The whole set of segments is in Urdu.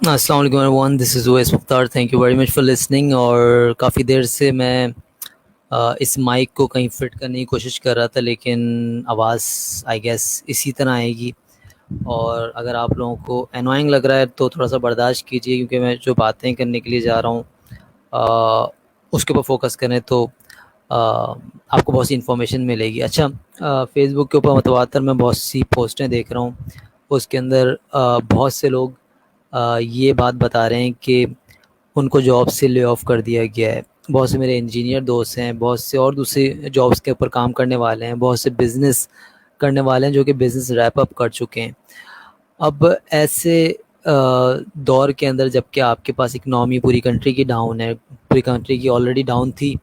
السلام علیکم everyone, this is Awais Mukhtar. Thank you very much for listening. اور کافی دیر سے میں اس مائک کو کہیں فٹ کرنے کی کوشش کر رہا تھا، لیکن آواز آئی گیس اسی طرح آئے گی. اور اگر آپ لوگوں کو انوائنگ لگ رہا ہے تو تھوڑا سا برداشت کیجیے، کیونکہ میں جو باتیں کرنے کے لیے جا رہا ہوں اس کے اوپر فوکس کریں تو آپ کو بہت سی انفارمیشن ملے گی. اچھا، فیس بک کے اوپر متواتر میں بہت سی پوسٹیں دیکھ رہا ہوں. اس کے اندر بہت سے لوگ یہ بات بتا رہے ہیں کہ ان کو جاب سے لے آف کر دیا گیا ہے. بہت سے میرے انجینئر دوست ہیں، بہت سے اور دوسرے جابس کے اوپر کام کرنے والے ہیں، بہت سے بزنس کرنے والے ہیں جو کہ بزنس ریپ اپ کر چکے ہیں. اب ایسے دور کے اندر جب کہ آپ کے پاس اکنامی پوری کنٹری کی ڈاؤن ہے، پوری کنٹری کی آلریڈی ڈاؤن تھی،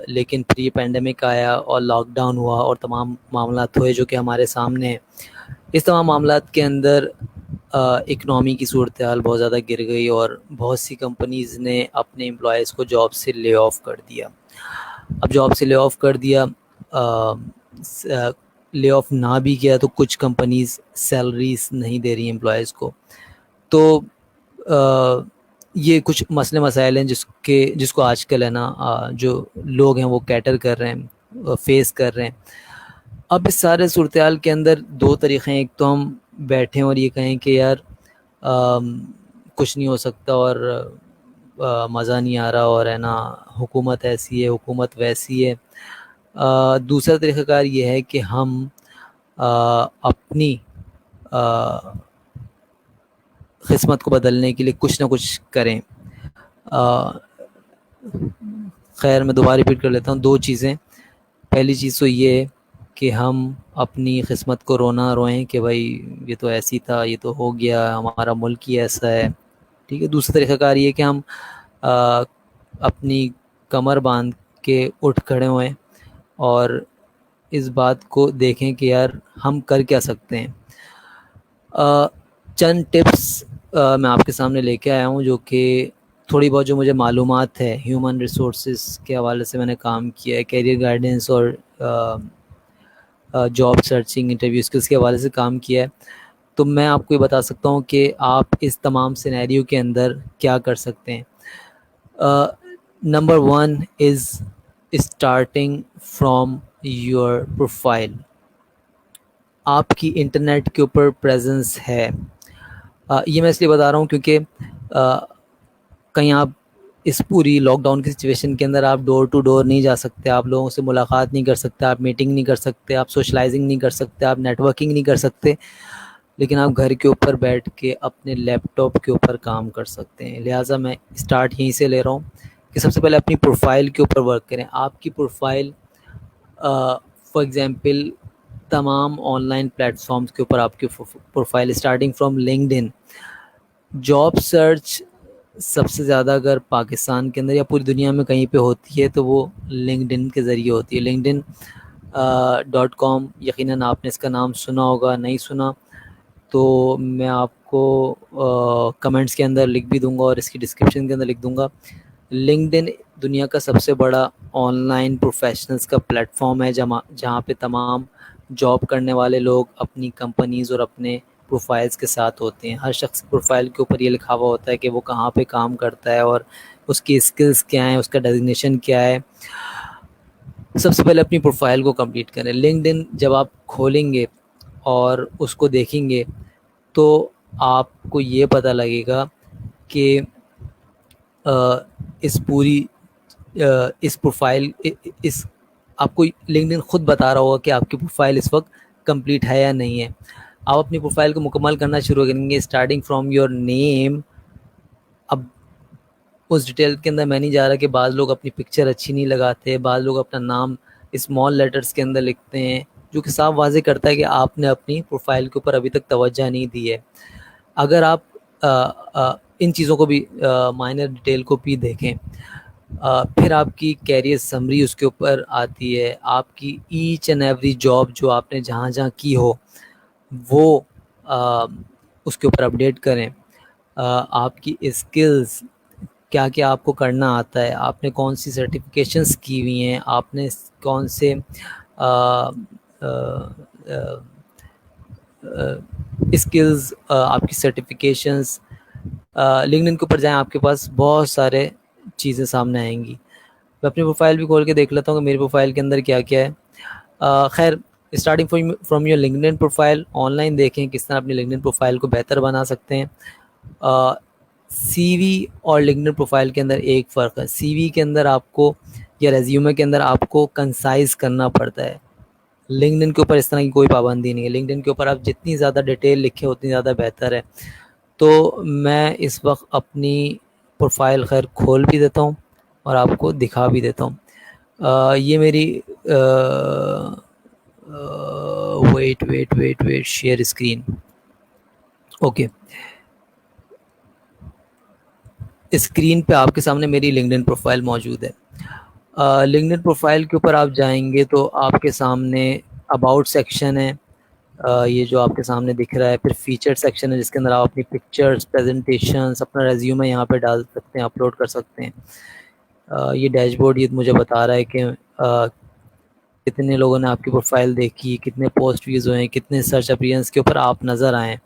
لیکن پری پینڈیمک آیا اور لاک ڈاؤن ہوا اور تمام معاملات ہوئے جو کہ ہمارے سامنے ہیں. اس تمام معاملات کے اندر اکنامی کی صورتحال بہت زیادہ گر گئی اور بہت سی کمپنیز نے اپنے امپلائیز کو جاب سے لے آف کر دیا. اب جاب سے لے آف کر دیا، لے آف نہ بھی کیا تو کچھ کمپنیز سیلریز نہیں دے رہی امپلائیز کو. تو یہ کچھ مسئلے مسائل ہیں جس کو آج کل ہے نا جو لوگ ہیں وہ کیٹر کر رہے ہیں، فیس کر رہے ہیں. اب اس سارے صورتحال کے اندر دو طریقے ہیں. ایک تو ہم بیٹھیں اور یہ کہیں کہ یار کچھ نہیں ہو سکتا اور مزہ نہیں آ رہا اور ہے نا حکومت ایسی ہے، حکومت ویسی ہے. دوسرا طریقہ کار یہ ہے کہ ہم اپنی قسمت کو بدلنے کے لیے کچھ نہ کچھ کریں. خیر، میں دوبارہ ریپیٹ کر لیتا ہوں. دو چیزیں. پہلی چیز تو یہ ہے کہ ہم اپنی قسمت کو رونا روئیں کہ بھائی یہ تو ایسی تھا، یہ تو ہو گیا، ہمارا ملک ہی ایسا ہے، ٹھیک ہے. دوسرا طریقہ کار یہ کہ ہم اپنی کمر باندھ کے اٹھ کھڑے ہوئیں اور اس بات کو دیکھیں کہ یار ہم کر کیا سکتے ہیں. چند ٹپس میں آپ کے سامنے لے کے آیا ہوں جو کہ تھوڑی بہت جو مجھے معلومات ہے ہیومن ریسورسز کے حوالے سے میں نے کام کیا ہے، کیریئر گائیڈنس اور جاب سرچنگ، انٹرویو اسکلس کے حوالے سے کام کیا ہے. تو میں آپ کو یہ بتا سکتا ہوں کہ آپ اس تمام سینیریو کے اندر کیا کر سکتے ہیں. Number 1 is starting from your profile. آپ کی انٹرنیٹ کے اوپر پریزنس ہے. یہ میں اس لیے بتا رہا ہوں کیونکہ کہیں آپ اس پوری لاک ڈاؤن کی سچویشن کے اندر آپ ڈور ٹو ڈور نہیں جا سکتے، آپ لوگوں سے ملاقات نہیں کر سکتے، آپ میٹنگ نہیں کر سکتے، آپ سوشلائزنگ نہیں کر سکتے، آپ نیٹ ورکنگ نہیں کر سکتے، لیکن آپ گھر کے اوپر بیٹھ کے اپنے لیپ ٹاپ کے اوپر کام کر سکتے ہیں. لہٰذا میں اسٹارٹ یہیں سے لے رہا ہوں کہ سب سے پہلے اپنی پروفائل کے اوپر ورک کریں. آپ کی پروفائل فار ایگزامپل تمام آن لائن پلیٹفارمز کے اوپر آپ کی profile starting from LinkedIn. Job search سب سے زیادہ اگر پاکستان کے اندر یا پوری دنیا میں کہیں پہ ہوتی ہے تو وہ لنکڈ ان کے ذریعے ہوتی ہے. لنکڈ ان .com، یقیناً آپ نے اس کا نام سنا ہوگا، نہیں سنا تو میں آپ کو کمنٹس کے اندر لکھ بھی دوں گا اور اس کی ڈسکرپشن کے اندر لکھ دوں گا. لنکڈ ان دنیا کا سب سے بڑا آن لائن پروفیشنلز کا پلیٹ فارم ہے جہاں پہ تمام جاب کرنے والے لوگ اپنی کمپنیز اور اپنے پروفائلز کے ساتھ ہوتے ہیں. ہر شخص پروفائل کے اوپر یہ لکھا ہوا ہوتا ہے کہ وہ کہاں پہ کام کرتا ہے اور اس کی اسکلز کیا ہیں، اس کا ڈیزگنیشن کیا ہے. سب سے پہلے اپنی پروفائل کو کمپلیٹ کریں. لنکڈ ان جب آپ کھولیں گے اور اس کو دیکھیں گے تو آپ کو یہ پتہ لگے گا کہ اس پوری اس پروفائل اس آپ کو لنکڈ ان خود بتا رہا ہوگا کہ آپ کی پروفائل اس وقت کمپلیٹ ہے یا نہیں ہے. آپ اپنی پروفائل کو مکمل کرنا شروع کریں گے اسٹارٹنگ فرام یور نیم. اب اس ڈیٹیل کے اندر میں نہیں جا رہا کہ بعض لوگ اپنی پکچر اچھی نہیں لگاتے، بعض لوگ اپنا نام اسمال لیٹرز کے اندر لکھتے ہیں، جو کہ صاف واضح کرتا ہے کہ آپ نے اپنی پروفائل کے اوپر ابھی تک توجہ نہیں دی ہے. اگر آپ ان چیزوں کو بھی مائنر ڈیٹیل کو بھی دیکھیں، پھر آپ کی کیریئر سمری اس کے اوپر آتی ہے. آپ کی ایچ اینڈ ایوری جاب جو آپ نے جہاں جہاں کی ہو وہ اس کے اوپر اپڈیٹ کریں. آپ کی اسکلز کیا کیا آپ کو کرنا آتا ہے، آپ نے کون سی سرٹیفکیشنز کی ہوئی ہیں، آپ نے کون سے اسکلز، آپ کی سرٹیفکیشنز لنکڈن کے اوپر جائیں, آپ کے پاس بہت سارے چیزیں سامنے آئیں گی. میں اپنی پروفائل بھی کھول کے دیکھ لیتا ہوں کہ میری پروفائل کے اندر کیا کیا ہے. خیر, starting from your LinkedIn profile, on line دیکھیں کس طرح اپنی لنکڈن پروفائل کو بہتر بنا سکتے ہیں. سی وی اور لنکڈن پروفائل کے اندر ایک فرق ہے. سی وی کے اندر آپ کو یا ریزیومے کے اندر آپ کو کنسائز کرنا پڑتا ہے. لنکڈن کے اوپر اس طرح کی کوئی پابندی نہیں ہے. لنکڈن کے اوپر آپ جتنی زیادہ ڈیٹیل لکھیں اتنی زیادہ بہتر ہے. تو میں اس وقت اپنی پروفائل خیر کھول بھی دیتا ہوں اور آپ کو دکھا بھی دیتا ہوں. یہ میری wait share screen. Okay, screen پہ آپ کے سامنے میری لنکڈن پروفائل موجود ہے. لنکڈن پروفائل کے اوپر آپ جائیں گے تو آپ کے سامنے اباؤٹ سیکشن ہے, یہ جو آپ کے سامنے دکھ رہا ہے. پھر فیچر سیکشن ہے جس کے اندر آپ اپنی پکچرز, پریزنٹیشنز, اپنا ریزیومے یہاں پہ ڈال سکتے ہیں, اپلوڈ کر سکتے ہیں. یہ ڈیش بورڈ یہ مجھے بتا رہا ہے کہ کتنے لوگوں نے آپ کی پروفائل دیکھی, کتنے پوسٹ ویوز ہوئے ہیں, کتنے سرچ اپیرنس کے اوپر آپ نظر آئیں.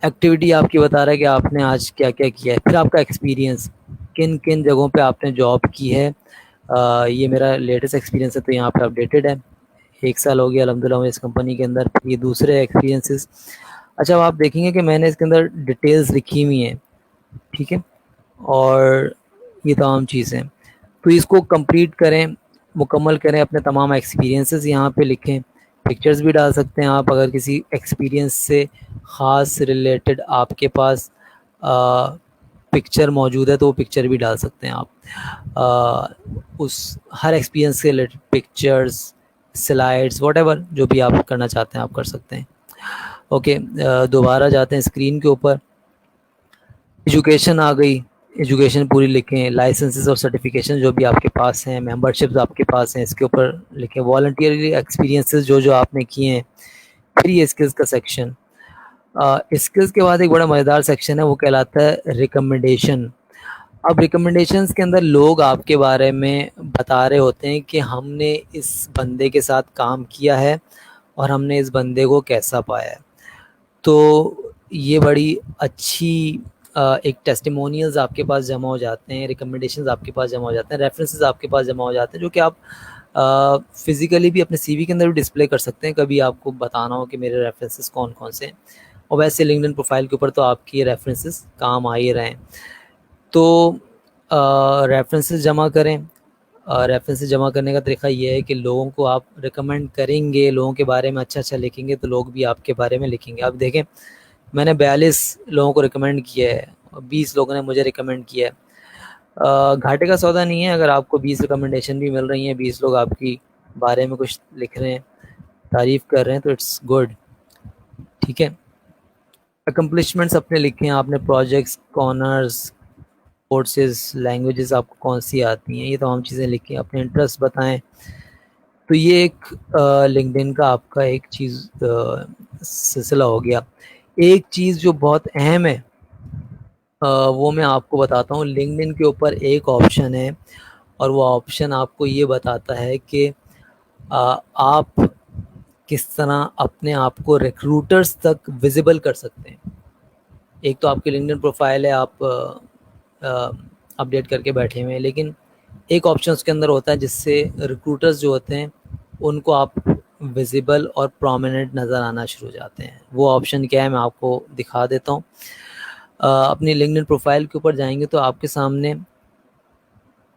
ایکٹیویٹی آپ کی بتا رہا ہے کہ آپ نے آج کیا کیا کیا ہے. پھر آپ کا ایکسپیرینس, کن کن جگہوں پہ آپ نے جاب کی ہے. یہ میرا لیٹسٹ ایکسپیرینس ہے تو یہاں پہ اپڈیٹڈ ہے. 1 سال ہو گیا الحمدللہ اس کمپنی کے اندر. یہ دوسرے ایکسپیرینسز. اچھا, اب آپ دیکھیں گے کہ میں نے اس کے اندر ڈیٹیلز لکھی ہوئی ہیں, ٹھیک ہے, اور یہ تمام چیزیں. تو اس کو کمپلیٹ کریں, مکمل کریں, اپنے تمام ایکسپیرینسز یہاں پہ لکھیں. پکچرز بھی ڈال سکتے ہیں آپ, اگر کسی ایکسپیرینس سے خاص ریلیٹڈ آپ کے پاس پکچر موجود ہے تو وہ پکچر بھی ڈال سکتے ہیں آپ. اس ہر ایکسپیرینس سے related pictures, slides, what ever جو بھی آپ کرنا چاہتے ہیں آپ کر سکتے ہیں. اوکے, دوبارہ جاتے ہیں اسکرین کے اوپر. ایجوکیشن آ گئی, ایجوکیشن پوری لکھیں. لائسنسز اور سرٹیفکیشن جو بھی آپ کے پاس ہیں, ممبرشپس آپ کے پاس ہیں, اس کے اوپر لکھیں. والنٹیئرلی ایکسپیرینسز جو آپ نے کیے ہیں. پھر یہ اسکلز کا سیکشن. اسکلز کے بعد ایک بڑا مزیدار سیکشن ہے, وہ کہلاتا ہے ریکمنڈیشن. اب ریکمنڈیشنز کے اندر لوگ آپ کے بارے میں بتا رہے ہوتے ہیں کہ ہم نے اس بندے کے ساتھ کام کیا ہے اور ہم نے اس بندے کو کیسا پایا ہے. تو یہ بڑی اچھی ایک ٹیسٹیمونیلز آپ کے پاس جمع ہو جاتے ہیں, ریکمنڈیشنز آپ کے پاس جمع ہو جاتے ہیں, ریفرنسز آپ کے پاس جمع ہو جاتے ہیں, جو کہ آپ فزیکلی بھی اپنے سی وی کے اندر بھی ڈسپلے کر سکتے ہیں. کبھی آپ کو بتانا ہو کہ میرے ریفرنسز کون کون سے ہیں. اور ویسے لنکڈن پروفائل کے اوپر تو آپ کی ریفرنسز کام آ ہی رہے ہیں. تو ریفرنسز جمع کریں. ریفرنسز جمع کرنے کا طریقہ یہ ہے کہ لوگوں کو آپ ریکمینڈ کریں گے, لوگوں کے بارے میں اچھا لکھیں گے تو لوگ بھی آپ کے بارے میں لکھیں گے. آپ دیکھیں, میں نے 42 لوگوں کو ریکمینڈ کیا ہے, 20 لوگوں نے مجھے ریکمینڈ کیا ہے. گھاٹے کا سودا نہیں ہے اگر آپ کو 20 ریکمنڈیشن بھی مل رہی ہیں, 20 لوگ آپ کی بارے میں کچھ لکھ رہے ہیں, تعریف کر رہے ہیں, تو اٹس گڈ, ٹھیک ہے. اکمپلشمنٹس اپنے لکھیں آپ نے, پروجیکٹس, کارنرز, کورسز, لینگویجز آپ کو کون سی آتی ہیں, یہ تمام چیزیں لکھیں. اپنے انٹرسٹ بتائیں. تو یہ ایک لنکڈن کا آپ کا ایک چیز سلسلہ ہو گیا. ایک چیز جو بہت اہم ہے وہ میں آپ کو بتاتا ہوں. لنکڈن کے اوپر ایک آپشن ہے اور وہ آپشن آپ کو یہ بتاتا ہے کہ آپ کس طرح اپنے آپ کو ریکروٹرز تک ویزیبل کر سکتے ہیں. ایک تو آپ کی لنکڈن پروفائل ہے, آپ اپڈیٹ کر کے بیٹھے ہوئے ہیں, لیکن ایک آپشن اس کے اندر ہوتا ہے جس سے ریکروٹرز جو ہوتے ہیں ان کو آپ ویزیبل اور پرومیننٹ نظر آنا شروع ہو جاتے ہیں. وہ آپشن کیا ہے میں آپ کو دکھا دیتا ہوں. اپنی لنکڈن پروفائل کے اوپر جائیں گے تو آپ کے سامنے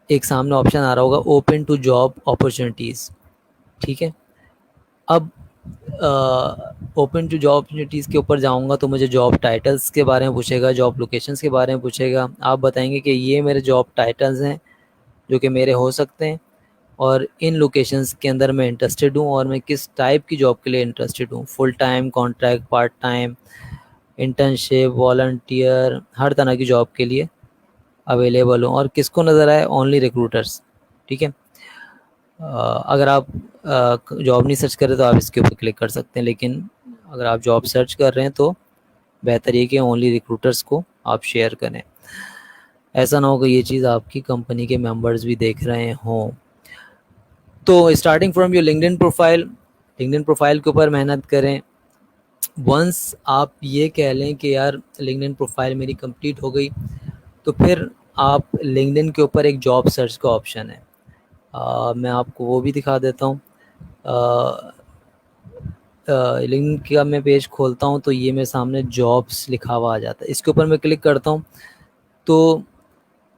ایک سامنے آپشن آ رہا ہوگا, اوپن ٹو جاب اپرچونیٹیز, ٹھیک ہے. اب اوپن ٹو جاب اپرچونیٹیز کے اوپر جاؤں گا تو مجھے جاب ٹائٹلز کے بارے میں پوچھے گا, جاب لوکیشنز کے بارے میں پوچھے گا. آپ بتائیں گے کہ یہ میرے جاب ٹائٹلز ہیں جو کہ میرے ہو سکتے ہیں اور ان لوکیشنز کے اندر میں انٹرسٹڈ ہوں, اور میں کس ٹائپ کی جاب کے لیے انٹرسٹڈ ہوں. Full time, contract, part time, internship, volunteer, ہر طرح کی جاب کے لیے اویلیبل ہوں. اور کس کو نظر آئے, اونلی ریکروٹرس, ٹھیک ہے. اگر آپ جاب نہیں سرچ کر رہے تو آپ اس کے اوپر کلک کر سکتے ہیں, لیکن اگر آپ جاب سرچ کر رہے ہیں تو بہتر یہ کہ اونلی ریکروٹرس کو آپ شیئر کریں. ایسا نہ ہو کہ یہ چیز آپ کی کمپنی کے ممبرز بھی دیکھ رہے ہوں. تو starting from your LinkedIn profile, LinkedIn profile کے اوپر محنت کریں. ونس آپ یہ کہہ لیں کہ یار لنکڈ پروفائل میری کمپلیٹ ہو گئی، تو پھر آپ لنکڈ کے اوپر ایک جاب سرچ کا آپشن ہے، میں آپ کو وہ بھی دکھا دیتا ہوں. لنکڈ کا میں پیج کھولتا ہوں تو یہ میرے سامنے جابس لکھا ہوا آ جاتا ہے. اس کے اوپر میں کلک کرتا ہوں تو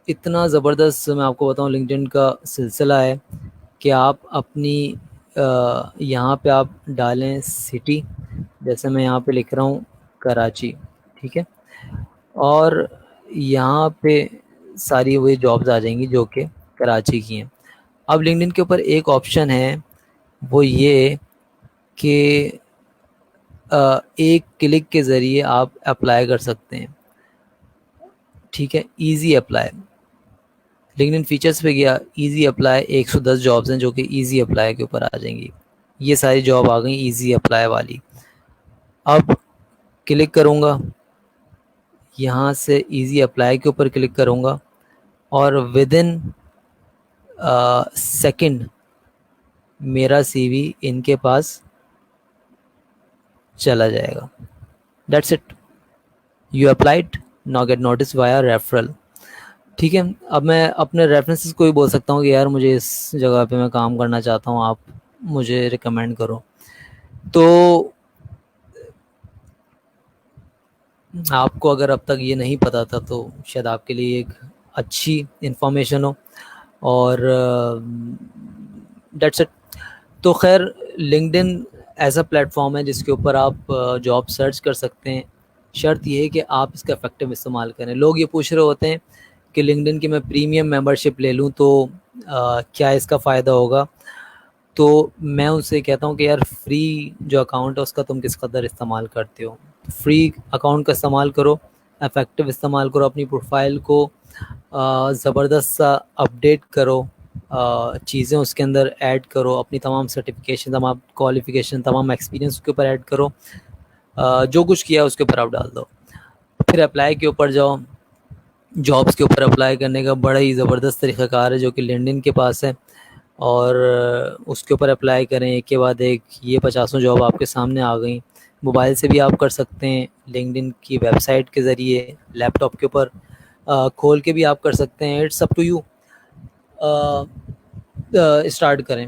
اتنا زبردست میں آپ کو بتاؤں لنکڈ کا سلسلہ ہے کہ آپ اپنی یہاں پہ آپ ڈالیں سٹی، جیسے میں یہاں پہ لکھ رہا ہوں کراچی، ٹھیک ہے، اور یہاں پہ ساری وہی جابز آ جائیں گی جو کہ کراچی کی ہیں. اب لنکڈ کے اوپر ایک آپشن ہے، وہ یہ کہ ایک کلک کے ذریعے آپ اپلائی کر سکتے ہیں، ٹھیک ہے، ایزی اپلائی. لنکڈ فیچرز پہ گیا، ایزی اپلائی، 110 جابز ہیں جو کہ ایزی اپلائی کے اوپر آ جائیں گی. یہ ساری جاب آ گئیں ایزی اپلائی والی. اب کلک کروں گا، یہاں سے ایزی اپلائی کے اوپر کلک کروں گا اور ودن سیکنڈ میرا سی وی ان کے پاس چلا جائے گا. That's it, you applied, now get noticed via referral. ٹھیک ہے، اب میں اپنے ریفرنسز کو بھی بول سکتا ہوں کہ یار مجھے اس جگہ پہ میں کام کرنا چاہتا ہوں، آپ مجھے ریکمینڈ کرو. تو آپ کو اگر اب تک یہ نہیں پتا تھا تو شاید آپ کے لیے ایک اچھی انفارمیشن ہو. اور دیٹس اٹ. تو خیر لنکڈن ایسا پلیٹ فارم ہے جس کے اوپر آپ جاب سرچ کر سکتے ہیں. شرط یہ ہے کہ آپ اس کا افیکٹو استعمال کریں. لوگ یہ پوچھ رہے ہوتے ہیں کہ لنکڈن کی میں پریمیم ممبرشپ لے لوں تو کیا اس کا فائدہ ہوگا. تو میں ان سے کہتا ہوں کہ یار فری جو اکاؤنٹ ہے اس کا تم کس قدر استعمال کرتے ہو. فری اکاؤنٹ کا استعمال کرو، افیکٹو استعمال کرو، اپنی پروفائل کو زبردست سا اپڈیٹ کرو، چیزیں اس کے اندر ایڈ کرو، اپنی تمام سرٹیفکیشن، تمام کوالیفیکیشن، تمام ایکسپیرینس اس کے اوپر ایڈ کرو، جو کچھ کیا اس کے اوپر آپ ڈال دو. پھر اپلائی کے اوپر جاؤ. جابس کے اوپر اپلائی کرنے کا بڑا ہی زبردست طریقہ کار ہے جو کہ لنکڈن کے پاس ہے، اور اس کے اوپر اپلائی کریں ایک کے بعد ایک. یہ 50 جاب آپ کے سامنے آ گئیں. موبائل سے بھی آپ کر سکتے ہیں، لنکڈن کی ویب سائٹ کے ذریعے، لیپ ٹاپ کے اوپر کھول کے بھی آپ کر سکتے ہیں. It's up to you. Start کریں.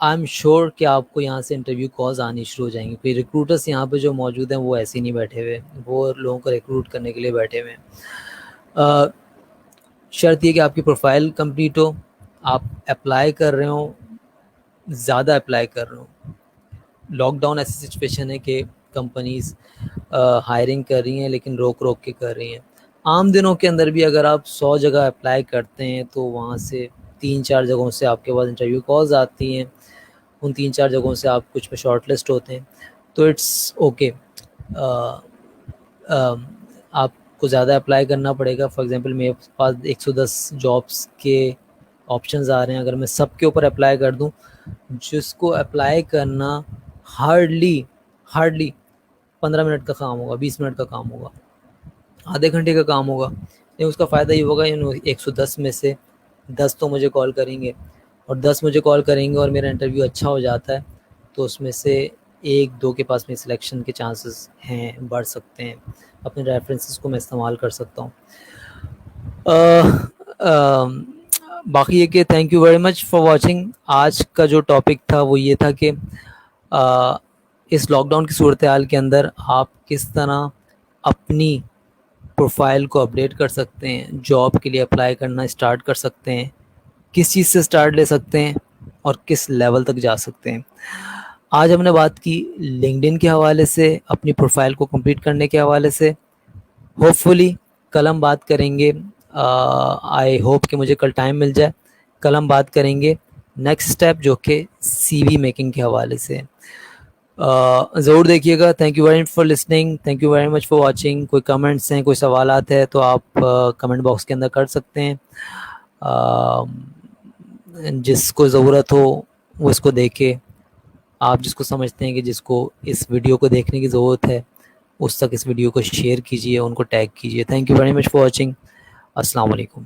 آئی ایم شیور کہ آپ کو یہاں سے انٹرویو کالز آنی شروع ہو جائیں گے. کوئی ریکروٹرس یہاں پہ جو موجود ہیں وہ ایسے ہی نہیں بیٹھے ہوئے، وہ لوگوں کو ریکروٹ کرنے کے لیے بیٹھے ہوئے ہیں. شرط یہ کہ آپ کی پروفائل کمپلیٹ ہو، آپ اپلائی کر رہے ہوں، زیادہ اپلائی کر رہے ہوں. لاک ڈاؤن ایسی سچویشن ہے کہ کمپنیز ہائرنگ کر رہی ہیں لیکن روک روک کے کر رہی ہیں. عام دنوں کے اندر بھی اگر آپ 100 جگہ اپلائی کرتے ہیں تو وہاں سے 3-4 جگہوں سے آپ کے پاس انٹرویو کالز آتی ہیں. ان 3-4 جگہوں سے آپ کچھ پہ شارٹ لسٹ ہوتے ہیں. تو اٹس اوکے. آپ کو زیادہ اپلائی کرنا پڑے گا. فار ایگزامپل میرے پاس 110 جابس کے آپشنز آ رہے ہیں. اگر میں سب کے اوپر اپلائی کر دوں، جس کو اپلائی کرنا ہارڈلی 15 منٹ کا کام ہوگا، 20 منٹ کا کام ہوگا، آدھے گھنٹے کا کام ہوگا. لیکن اس کا فائدہ یہ ہوگا 110 میں سے 10 تو مجھے کال کریں گے، اور 10 مجھے کال کریں گے اور میرا انٹرویو اچھا ہو جاتا ہے تو اس میں سے 1-2 کے پاس میں سلیکشن کے چانسز ہیں، بڑھ سکتے ہیں. اپنے ریفرنسز کو میں استعمال کر سکتا ہوں. باقی یہ کہ thank you very much for watching. آج کا جو ٹاپک تھا وہ یہ تھا کہ اس لاک ڈاؤن کی صورتحال کے اندر آپ کس طرح اپنی پروفائل کو اپڈیٹ کر سکتے ہیں، جاب کے لیے اپلائی کرنا اسٹارٹ کر سکتے ہیں، کس چیز سے اسٹارٹ لے سکتے ہیں اور کس لیول تک جا سکتے ہیں. آج ہم نے بات کی لنکڈن کے حوالے سے، اپنی پروفائل کو کمپلیٹ کرنے کے حوالے سے. ہوپ فلی کل ہم بات کریں گے، آئی ہوپ کہ مجھے کل ٹائم مل جائے، کل ہم بات کریں گے نیکسٹ اسٹیپ جو کہ سی وی میکنگ کے حوالے سے. ضرور دیکھیے گا. Thank you very much for listening, thank you very much for watching. کوئی کمنٹس ہیں، کوئی سوالات ہیں تو آپ کمنٹ باکس کے اندر کر سکتے ہیں. جس کو ضرورت ہو وہ اس کو دیکھے. آپ جس کو سمجھتے ہیں کہ جس کو اس ویڈیو کو دیکھنے کی ضرورت ہے اس تک اس ویڈیو کو شیئر کیجیے، ان کو ٹیگ کیجیے. Thank you very much for watching. السلام علیکم.